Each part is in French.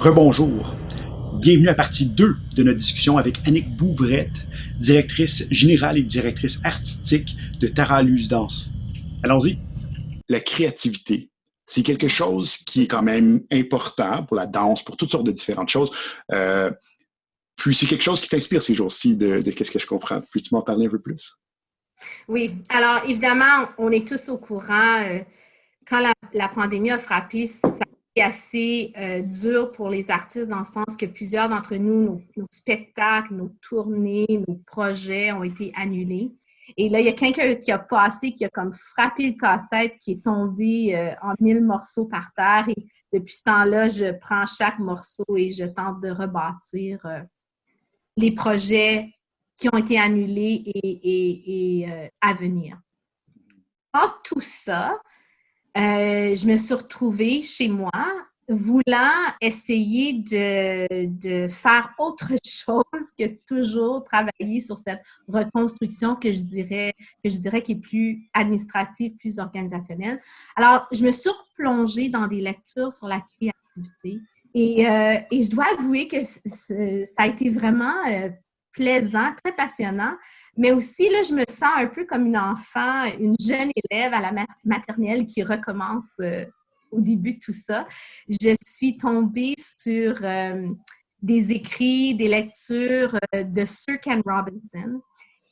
Rebonjour. Bienvenue à partie 2 de notre discussion avec Annick Bouvrette, directrice générale et directrice artistique de Taralus Danse. Allons-y. La créativité, c'est quelque chose qui est quand même important pour la danse, pour toutes sortes de différentes choses. Puis c'est quelque chose qui t'inspire ces jours-ci de qu'est-ce que je comprends. Peux-tu m'en parler un peu plus? Oui, alors évidemment, on est tous au courant. Quand la pandémie a frappé, ça a été assez dur pour les artistes dans le sens que plusieurs d'entre nous, nos spectacles, nos tournées, nos projets ont été annulés. Et là, il y a quelqu'un qui a passé, qui a comme frappé le casse-tête, qui est tombé en 1000 morceaux par terre. Et depuis ce temps-là, je prends chaque morceau et je tente de rebâtir les projets qui ont été annulés et à venir. En tout ça, je me suis retrouvée chez moi voulant essayer de faire autre chose que toujours travailler sur cette reconstruction que je dirais qui est plus administrative, plus organisationnelle. Alors, je me suis replongée dans des lectures sur la créativité et je dois avouer que ça a été vraiment plaisant, très passionnant. Mais aussi, là, je me sens un peu comme une enfant, une jeune élève à la maternelle qui recommence au début de tout ça. Je suis tombée sur des écrits, des lectures de Sir Ken Robinson,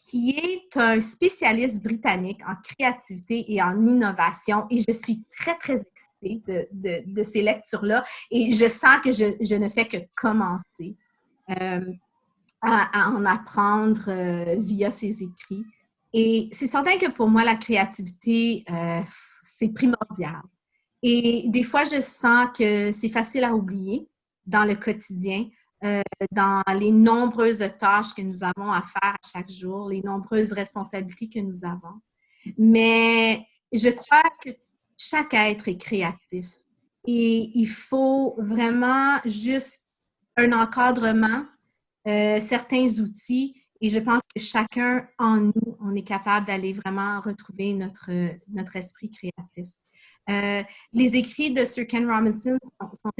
qui est un spécialiste britannique en créativité et en innovation. Et je suis très, très excitée de ces lectures-là. Et je sens que je ne fais que commencer. À en apprendre via ses écrits. Et c'est certain que pour moi, la créativité, c'est primordial. Et des fois, je sens que c'est facile à oublier dans le quotidien, dans les nombreuses tâches que nous avons à faire à chaque jour, les nombreuses responsabilités que nous avons. Mais je crois que chaque être est créatif. Et il faut vraiment juste un encadrement, certains outils, et je pense que chacun en nous, on est capable d'aller vraiment retrouver notre esprit créatif. Les écrits de Sir Ken Robinson sont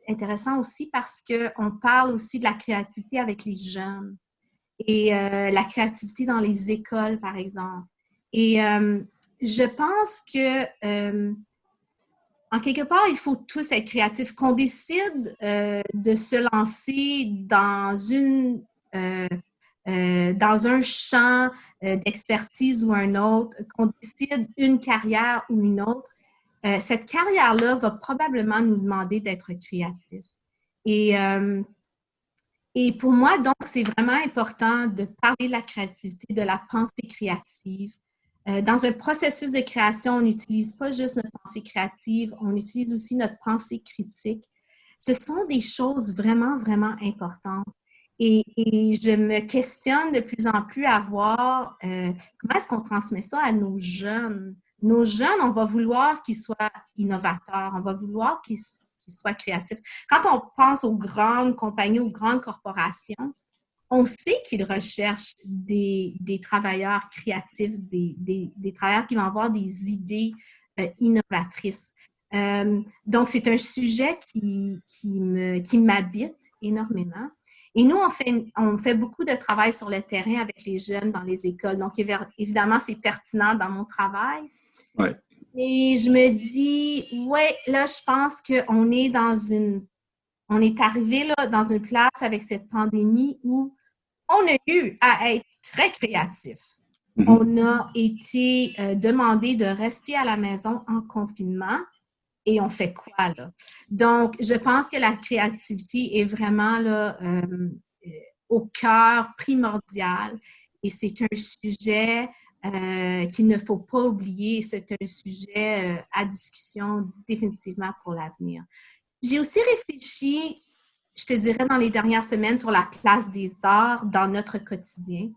intéressants aussi parce qu'on parle aussi de la créativité avec les jeunes et la créativité dans les écoles, par exemple. Et je pense que en quelque part, il faut tous être créatifs. Qu'on décide de se lancer dans un champ d'expertise ou un autre, qu'on décide une carrière ou une autre, cette carrière-là va probablement nous demander d'être créatifs. Et, euh, et pour moi, donc, c'est vraiment important de parler de la créativité, de la pensée créative. Dans un processus de création, on n'utilise pas juste notre pensée créative, on utilise aussi notre pensée critique. Ce sont des choses vraiment, vraiment importantes. Et je me questionne de plus en plus à voir comment est-ce qu'on transmet ça à nos jeunes. Nos jeunes, on va vouloir qu'ils soient innovateurs, on va vouloir qu'ils soient créatifs. Quand on pense aux grandes compagnies, aux grandes corporations, on sait qu'ils recherchent des travailleurs créatifs, des travailleurs qui vont avoir des idées innovatrices. Donc, c'est un sujet qui m'habite énormément. Et nous, on fait beaucoup de travail sur le terrain avec les jeunes dans les écoles. Donc, évidemment, c'est pertinent dans mon travail. Ouais. Et je me dis, ouais, là, je pense on est arrivé là, dans une place avec cette pandémie où on a eu à être très créatif. Mm-hmm. On a été demandé de rester à la maison en confinement et on fait quoi là? Donc, je pense que la créativité est vraiment là, au cœur primordial et c'est un sujet qu'il ne faut pas oublier. C'est un sujet à discussion définitivement pour l'avenir. J'ai aussi réfléchi, je te dirais, dans les dernières semaines sur la place des arts dans notre quotidien,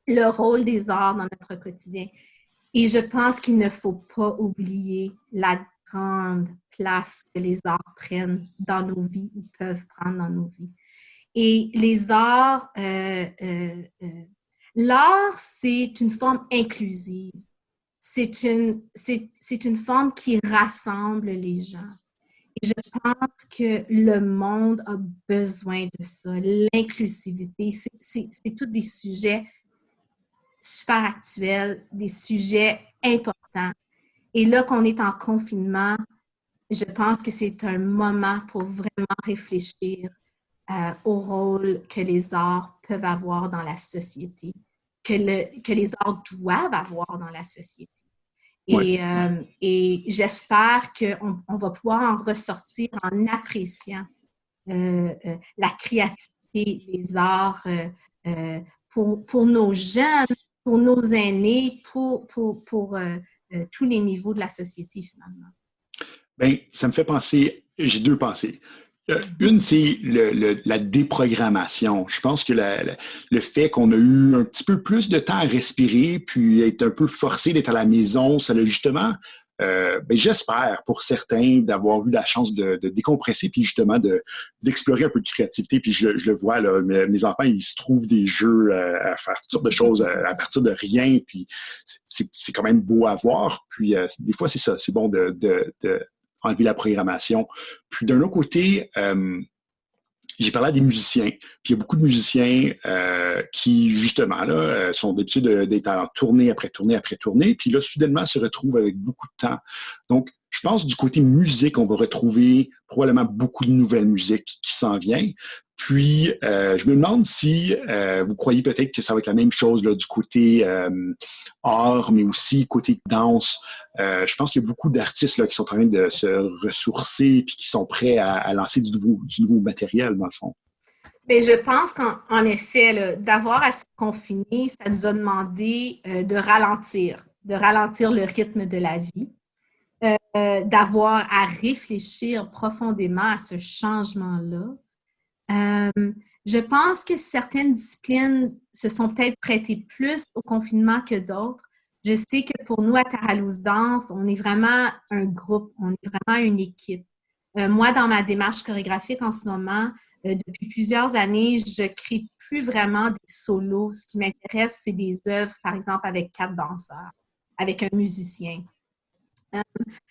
le rôle des arts dans notre quotidien. Et je pense qu'il ne faut pas oublier la grande place que les arts prennent dans nos vies ou peuvent prendre dans nos vies. Et les arts, l'art, c'est une forme inclusive. C'est une forme qui rassemble les gens. Je pense que le monde a besoin de ça. L'inclusivité, c'est tous des sujets super actuels, des sujets importants. Et là qu'on est en confinement, je pense que c'est un moment pour vraiment réfléchir au rôle que les arts peuvent avoir dans la société, que les arts doivent avoir dans la société. Ouais. Et j'espère qu'on va pouvoir en ressortir en appréciant la créativité, les arts pour nos jeunes, pour nos aînés, pour tous les niveaux de la société finalement. Ben, ça me fait penser, j'ai deux pensées. Une, c'est la déprogrammation. Je pense que le fait qu'on a eu un petit peu plus de temps à respirer, puis être un peu forcé d'être à la maison, ça l'a justement, ben, j'espère pour certains d'avoir eu la chance de décompresser, puis justement d'explorer un peu de créativité. Puis je le vois, là, mes enfants, ils se trouvent des jeux à faire toutes sortes de choses à partir de rien, puis c'est quand même beau à voir. Puis des fois, c'est ça, c'est bon de enlever la programmation. Puis d'un autre côté, j'ai parlé à des musiciens, puis il y a beaucoup de musiciens qui, justement, là, sont d'habitude d'être en tournée après tournée après tournée, puis là, soudainement, se retrouvent avec beaucoup de temps. Donc, je pense du côté musique, on va retrouver probablement beaucoup de nouvelles musiques qui s'en viennent. Puis, je me demande si vous croyez peut-être que ça va être la même chose là, du côté art, mais aussi côté danse. Je pense qu'il y a beaucoup d'artistes là, qui sont en train de se ressourcer puis qui sont prêts à lancer du nouveau matériel, dans le fond. Mais je pense qu'en effet, d'avoir à se confiner, ça nous a demandé de ralentir le rythme de la vie, d'avoir à réfléchir profondément à ce changement-là. Je pense que certaines disciplines se sont peut-être prêtées plus au confinement que d'autres. Je sais que pour nous, à Taralouse Danse, on est vraiment un groupe, on est vraiment une équipe. Moi, dans ma démarche chorégraphique en ce moment, depuis plusieurs années, je crée plus vraiment des solos. Ce qui m'intéresse, c'est des œuvres, par exemple, avec 4 danseurs, avec un musicien.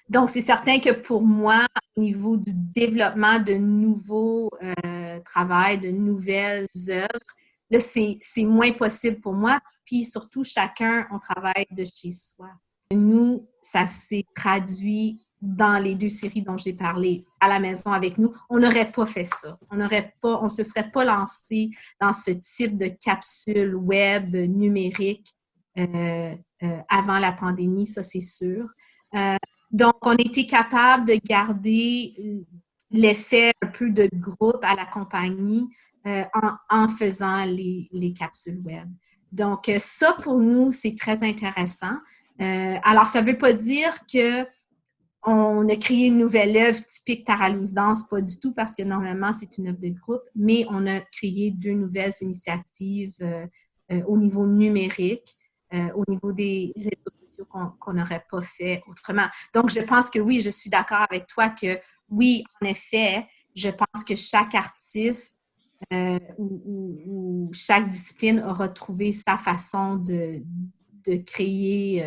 Donc, c'est certain que pour moi, au niveau du développement de nouveaux travail, de nouvelles œuvres, là, c'est moins possible pour moi. Puis surtout, chacun, on travaille de chez soi. Nous, ça s'est traduit dans les 2 séries dont j'ai parlé à la maison avec nous. On n'aurait pas fait ça. On se serait pas lancé dans ce type de capsule web numérique avant la pandémie, ça c'est sûr. Donc, on était capable de garder l'effet un peu de groupe à la compagnie en faisant les capsules web. Donc, ça, pour nous, c'est très intéressant. Alors, ça ne veut pas dire qu'on a créé une nouvelle œuvre typique Taralouse Danse, pas du tout, parce que normalement, c'est une œuvre de groupe, mais on a créé 2 nouvelles initiatives au niveau numérique. Au niveau des réseaux sociaux qu'on n'aurait pas fait autrement. Donc, je pense que oui, je suis d'accord avec toi que oui, en effet, je pense que chaque artiste ou chaque discipline aura trouvé sa façon de créer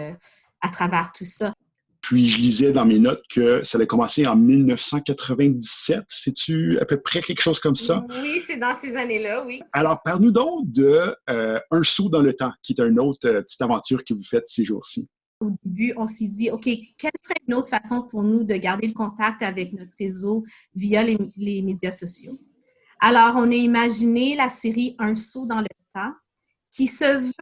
à travers tout ça. Puis je lisais dans mes notes que ça avait commencé en 1997. C'est-tu à peu près quelque chose comme ça? Oui, c'est dans ces années-là, oui. Alors, parle-nous donc de Un saut dans le temps, qui est une autre petite aventure que vous faites ces jours-ci. Au début, on s'est dit, OK, quelle serait une autre façon pour nous de garder le contact avec notre réseau via les médias sociaux? Alors, on a imaginé la série Un saut dans le temps, qui se veut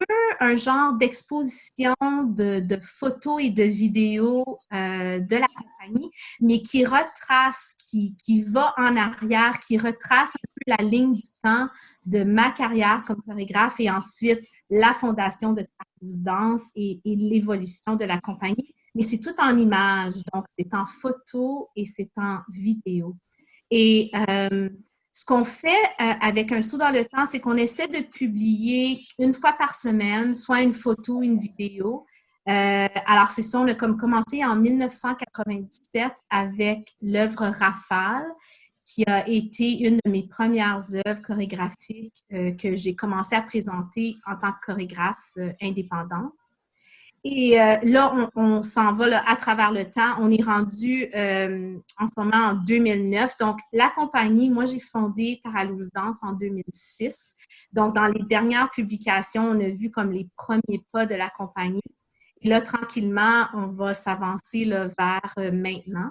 un genre d'exposition de photos et de vidéos de la compagnie, mais qui retrace, qui va en arrière, qui retrace un peu la ligne du temps de ma carrière comme chorégraphe et ensuite la fondation de Taralouse Danse et l'évolution de la compagnie. Mais c'est tout en images, donc c'est en photo et c'est en vidéo. Et ce qu'on fait avec Un saut dans le temps, c'est qu'on essaie de publier une fois par semaine, soit une photo, une vidéo. Alors, c'est ça, on a comme commencé en 1997 avec l'œuvre Rafale, qui a été une de mes premières œuvres chorégraphiques que j'ai commencé à présenter en tant que chorégraphe indépendante. Et là, on s'en va là, à travers le temps. On est rendu en ce moment en 2009. Donc, la compagnie, moi, j'ai fondé Tara Loose Dance en 2006. Donc, dans les dernières publications, on a vu comme les premiers pas de la compagnie. Et là, tranquillement, on va s'avancer là, vers maintenant.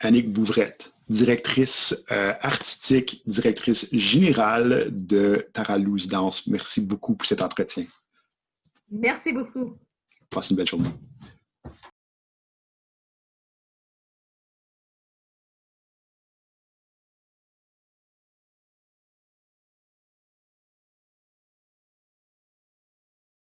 Annick Bouvrette, directrice artistique, directrice générale de Tara Loose Dance. Merci beaucoup pour cet entretien. Merci beaucoup. Passe une belle journée.